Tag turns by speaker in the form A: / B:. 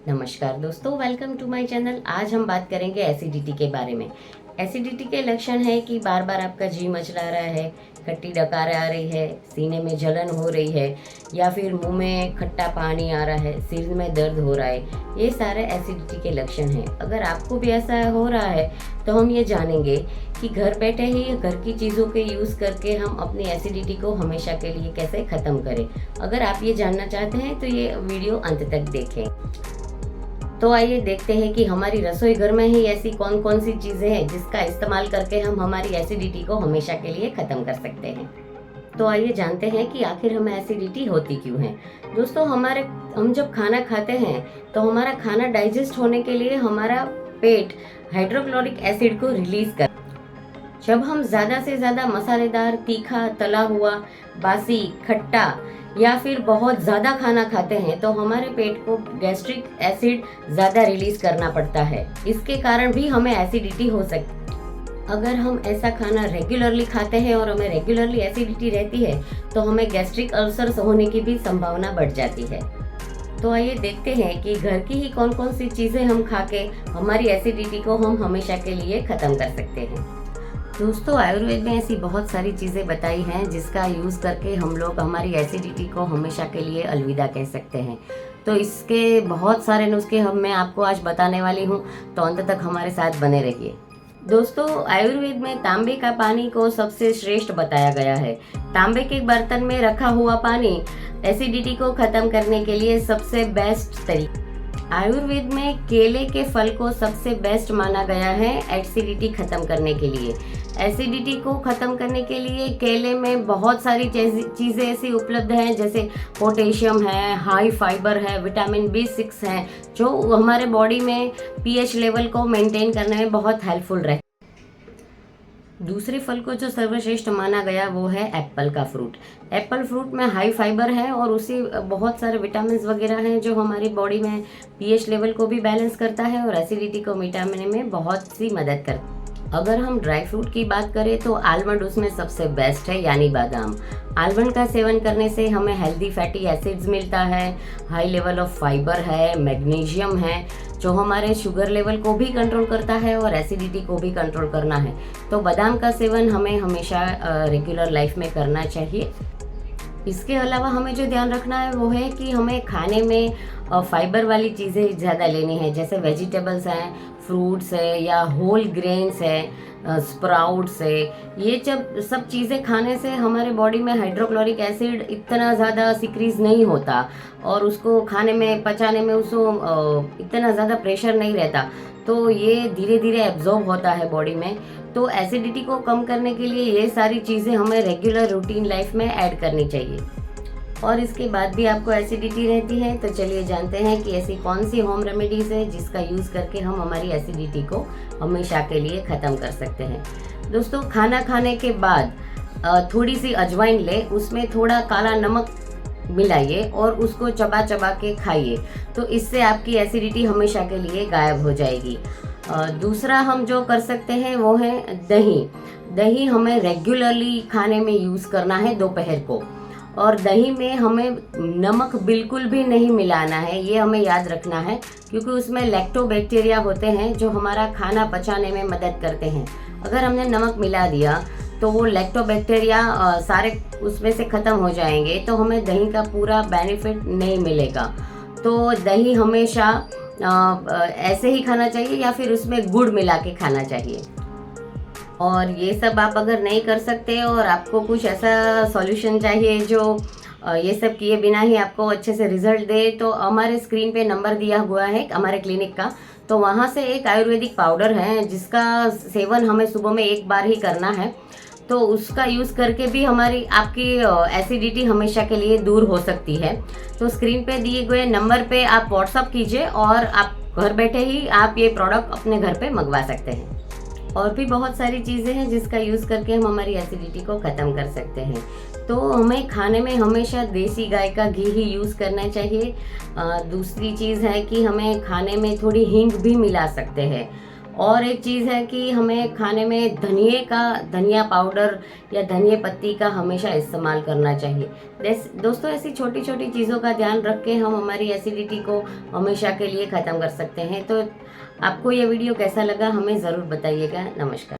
A: नमस्कार दोस्तों, welcome to my channel. आज हम बात करेंगे एसिडिटी के बारे में। एसिडिटी के लक्षण है कि बार बार आपका जी मचला रहा है, खट्टी डकार आ रही है, सीने में जलन हो रही है या फिर मुंह में खट्टा पानी आ रहा है, सिर में दर्द हो रहा है। ये सारे एसिडिटी के लक्षण हैं। अगर आपको भी ऐसा हो रहा है तो हम ये जानेंगे कि घर बैठे ही घर की चीज़ों के यूज़ करके हम अपनी एसिडिटी को हमेशा के लिए कैसे ख़त्म करें। अगर आप ये जानना चाहते हैं तो ये वीडियो अंत तक देखें। तो आइए देखते हैं कि हमारी रसोई घर में ही ऐसी कौन कौन सी चीज़ें हैं जिसका इस्तेमाल करके हम हमारी एसिडिटी को हमेशा के लिए ख़त्म कर सकते हैं। तो आइए जानते हैं कि आखिर हमें एसिडिटी होती क्यों है। दोस्तों, हम जब खाना खाते हैं तो हमारा खाना डाइजेस्ट होने के लिए हमारा पेट हाइड्रोक्लोरिक एसिड को रिलीज कर। जब हम ज़्यादा से ज़्यादा मसालेदार, तीखा, तला हुआ, बासी, खट्टा या फिर बहुत ज़्यादा खाना खाते हैं तो हमारे पेट को गैस्ट्रिक एसिड ज़्यादा रिलीज करना पड़ता है। इसके कारण भी हमें एसिडिटी हो सकती है। अगर हम ऐसा खाना रेगुलरली खाते हैं और हमें रेगुलरली एसिडिटी रहती है तो हमें गैस्ट्रिक अल्सर्स होने की भी संभावना बढ़ जाती है। तो आइए देखते हैं कि घर की ही कौन कौन सी चीज़ें हम खा के हमारी एसिडिटी को हम हमेशा के लिए ख़त्म कर सकते हैं। दोस्तों, आयुर्वेद में ऐसी बहुत सारी चीज़ें बताई हैं जिसका यूज़ करके हम लोग हमारी एसिडिटी को हमेशा के लिए अलविदा कह सकते हैं। तो इसके बहुत सारे नुस्खे मैं आपको आज बताने वाली हूँ, तो अंत तक हमारे साथ बने रहिए। दोस्तों, आयुर्वेद में तांबे का पानी को सबसे श्रेष्ठ बताया गया है। तांबे के बर्तन में रखा हुआ पानी एसिडिटी को ख़त्म करने के लिए सबसे बेस्ट तरीका। आयुर्वेद में केले के फल को सबसे बेस्ट माना गया है एसिडिटी खत्म करने के लिए। एसिडिटी को ख़त्म करने के लिए केले में बहुत सारी चीज़ें ऐसी उपलब्ध हैं, जैसे पोटेशियम है, हाई फाइबर है, विटामिन B6 है, जो हमारे बॉडी में पीएच लेवल को मेंटेन करने में बहुत हेल्पफुल रहता है। दूसरे फल को जो सर्वश्रेष्ठ माना गया वो है एप्पल का फ्रूट। एप्पल फ्रूट में हाई फाइबर है और उसी बहुत सारे विटामिन वगैरह हैं जो हमारी बॉडी में पीएच लेवल को भी बैलेंस करता है और एसिडिटी को मिटाने में बहुत सी मदद करता है। अगर हम ड्राई फ्रूट की बात करें तो आलमंड उसमें सबसे बेस्ट है, यानी बादाम। आलमंड का सेवन करने से हमें हेल्दी फैटी एसिड्स मिलता है, हाई लेवल ऑफ फाइबर है, मैग्नीशियम है, जो हमारे शुगर लेवल को भी कंट्रोल करता है और एसिडिटी को भी कंट्रोल करना है। तो बादाम का सेवन हमें हमेशा रेगुलर लाइफ में करना चाहिए। इसके अलावा हमें जो ध्यान रखना है वो है कि हमें खाने में फाइबर वाली चीज़ें ज़्यादा लेनी है, जैसे वेजिटेबल्स हैं, फ्रूट्स है या होल ग्रेन्स है, स्प्राउट्स है। ये सब चीज़ें खाने से हमारे बॉडी में हाइड्रोक्लोरिक एसिड इतना ज़्यादा सिक्रीज नहीं होता और उसको खाने में पचाने में उसको इतना ज़्यादा प्रेशर नहीं रहता, तो ये धीरे धीरे एब्जॉर्ब होता है बॉडी में। तो एसिडिटी को कम करने के लिए ये सारी चीज़ें हमें रेगुलर रूटीन लाइफ में ऐड करनी चाहिए। और इसके बाद भी आपको एसिडिटी रहती है तो चलिए जानते हैं कि ऐसी कौन सी होम रेमेडीज़ है जिसका यूज़ करके हम हमारी एसिडिटी को हमेशा के लिए ख़त्म कर सकते हैं। दोस्तों, खाना खाने के बाद थोड़ी सी अजवाइन ले, उसमें थोड़ा काला नमक मिलाइए और उसको चबा चबा के खाइए, तो इससे आपकी एसिडिटी हमेशा के लिए गायब हो जाएगी। दूसरा हम जो कर सकते हैं वो है दही। दही हमें रेगुलरली खाने में यूज़ करना है दोपहर को, और दही में हमें नमक बिल्कुल भी नहीं मिलाना है, ये हमें याद रखना है, क्योंकि उसमें लैक्टोबैक्टीरिया होते हैं जो हमारा खाना पचाने में मदद करते हैं। अगर हमने नमक मिला दिया तो वो लैक्टोबैक्टीरिया सारे उसमें से ख़त्म हो जाएंगे, तो हमें दही का पूरा बेनिफिट नहीं मिलेगा। तो दही हमेशा ऐसे ही खाना चाहिए या फिर उसमें गुड़ मिला के खाना चाहिए। और ये सब आप अगर नहीं कर सकते और आपको कुछ ऐसा सॉल्यूशन चाहिए जो ये सब किए बिना ही आपको अच्छे से रिजल्ट दे, तो हमारे स्क्रीन पे नंबर दिया हुआ है हमारे क्लिनिक का, तो वहाँ से एक आयुर्वेदिक पाउडर है जिसका सेवन हमें सुबह में एक बार ही करना है। तो उसका यूज़ करके भी आपकी एसिडिटी हमेशा के लिए दूर हो सकती है। तो स्क्रीन पे दिए गए नंबर पे आप व्हाट्सअप कीजिए और आप घर बैठे ही आप ये प्रोडक्ट अपने घर पे मंगवा सकते हैं। और भी बहुत सारी चीज़ें हैं जिसका यूज़ करके हम हमारी एसिडिटी को ख़त्म कर सकते हैं। तो हमें खाने में हमेशा देसी गाय का घी ही यूज़ करना चाहिए। दूसरी चीज़ है कि हमें खाने में थोड़ी हींग भी मिला सकते हैं। और एक चीज़ है कि हमें खाने में धनिया पाउडर या धनिया पत्ती का हमेशा इस्तेमाल करना चाहिए। दोस्तों, ऐसी छोटी छोटी चीज़ों का ध्यान रख के हम हमारी एसिडिटी को हमेशा के लिए ख़त्म कर सकते हैं। तो आपको ये वीडियो कैसा लगा हमें ज़रूर बताइएगा। नमस्कार।